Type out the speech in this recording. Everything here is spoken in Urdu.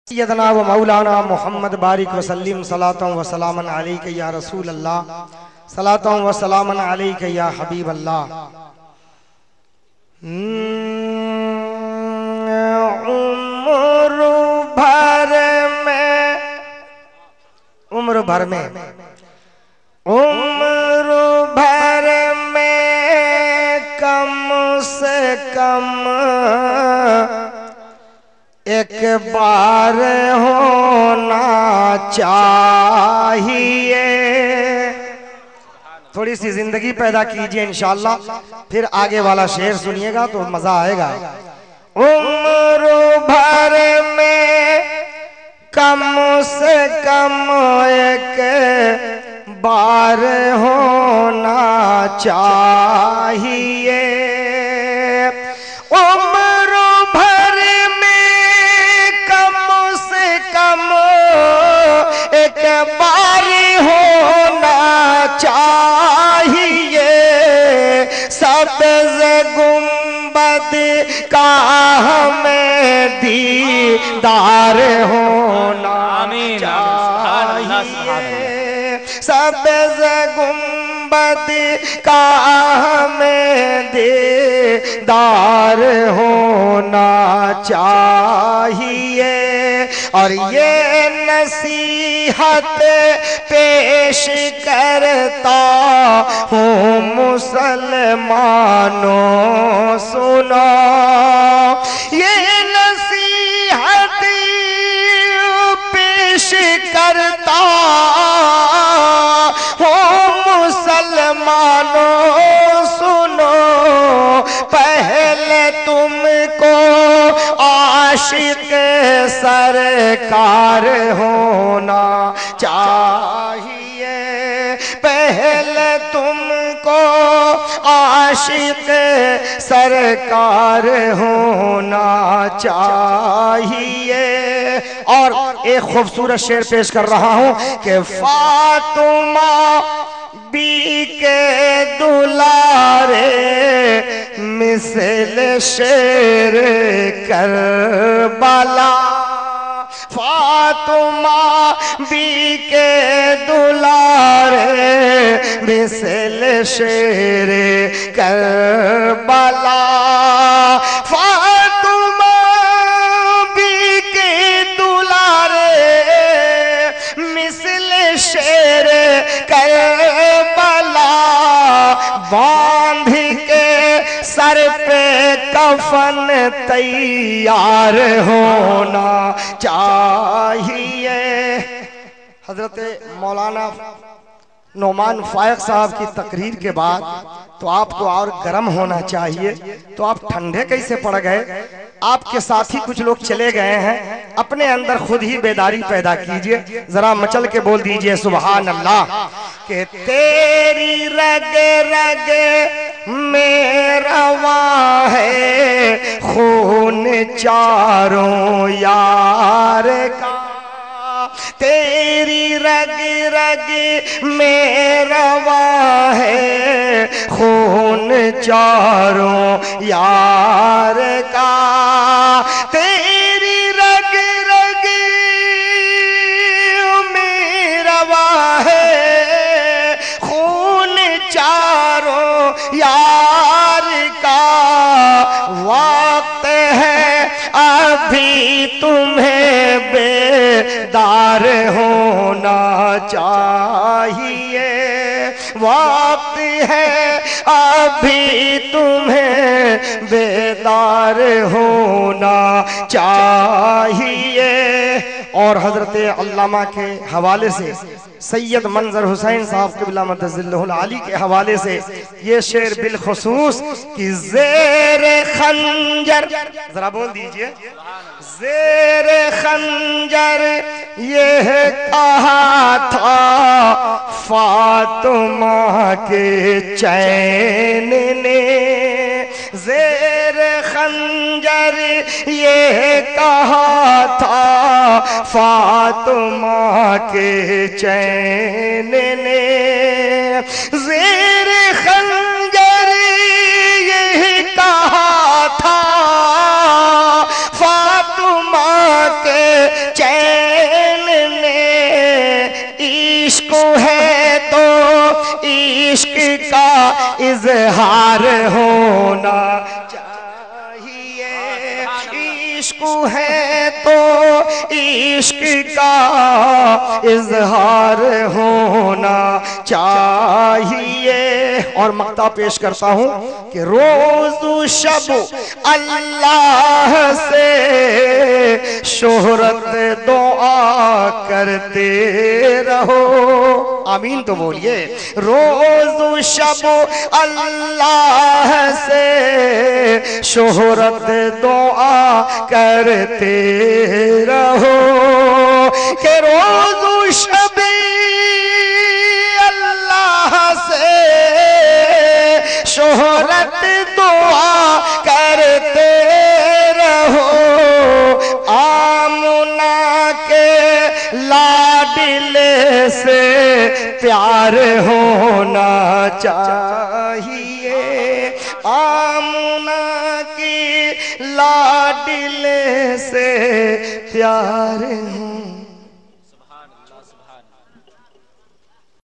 سیدنا و مولانا محمد بارک وسلم صلاۃ و سلام علیک یا رسول اللہ، صلاۃ و سلام علیک یا حبیب اللہ۔ عمر بھر میں کم سے کم ایک بار ہونا چاہیے۔ تھوڑی سی زندگی پیدا کیجئے انشاءاللہ، پھر آگے والا شعر سنیے گا تو مزہ آئے گا۔ عمر بھر میں کم سے کم ایک بار ہونا چاہیے۔ عمر بھر میں کم سے کم ایک بار ہونا چاہیے۔ سبز گنبد کا ہمیں دیدار ہونا چاہیے۔ سبز گنبد کا ہمیں دیدار ہونا چاہیے۔ اور یہ نصیحت پیش کرتا ہوں مسلمانوں سنو، یہ نصیحت پیش کرتا ہوں مسلمانوں سنو، پہلے تم کو عاشق سرکار ہونا چاہیے۔ پہلے تم کو عاشق سرکار ہونا چاہیے۔ اور ایک خوبصورت شعر پیش کر رہا ہوں کہ فاطمہ بی کے دلارے مثل شیر کربلا۔ فاطمہ بی کے دلارے مثل شیر کربلا۔ فاطمہ بی کے دلارے مثل شیر کربلا، باندھ کے سر پہ کفن تیار ہونا چاہیے۔ حضرت مولانا نعمان فائق صاحب کی تقریر کے بعد تو آپ کو اور گرم ہونا چاہیے، تو آپ ٹھنڈے کیسے پڑ گئے؟ آپ کے ساتھی کچھ لوگ چلے گئے ہیں، اپنے اندر خود ہی بیداری پیدا کیجئے، ذرا مچل کے بول دیجئے سبحان اللہ کہ تیری رگ رگ میں رواں ہے خون چاروں یار کا۔ تیری رگ رگ میں رواں ہے خون چاروں یار کا۔ تیری رگ رگ میں رواں ہے خون چاروں یار کا۔ وقت ہے ابھی تمہیں بیدار ہونا چاہیے۔ وقت ہے ابھی تمہیں بیدار ہونا چاہیے۔ اور حضرت علامہ کے حوالے سے سید منظر حسین صاحب قبلہ مدظلہ العالی کے حوالے سے یہ شعر بالخصوص کہ زیر خنجر، ذرا بول دیجئے، زیر خنجر یہ کہا تھا فاطمہ کے چین نے۔ زیر خنجر یہ کہا تھا فاطمہ کے چین نے۔ زیر خنجر یہ کہا تھا فاطمہ کے عشق کا اظہار ہونا چاہیے، عشق ہے تو عشق کا اظہار ہونا چاہیے۔ اور مقطع پیش کرتا ہوں کہ روز و شب اللہ سے شہرت دعا کرتے رہو، آمین تو بولیے۔ روز و شب اللہ سے شہرت دعا کرتے رہو، کہ روز و شب اللہ سے شہرت دعا کرتے رہو، آمنہ کے لاڈلے سے پیار ہونا چاہیے، آمنہ کی لاڈلے سے پیار ہونا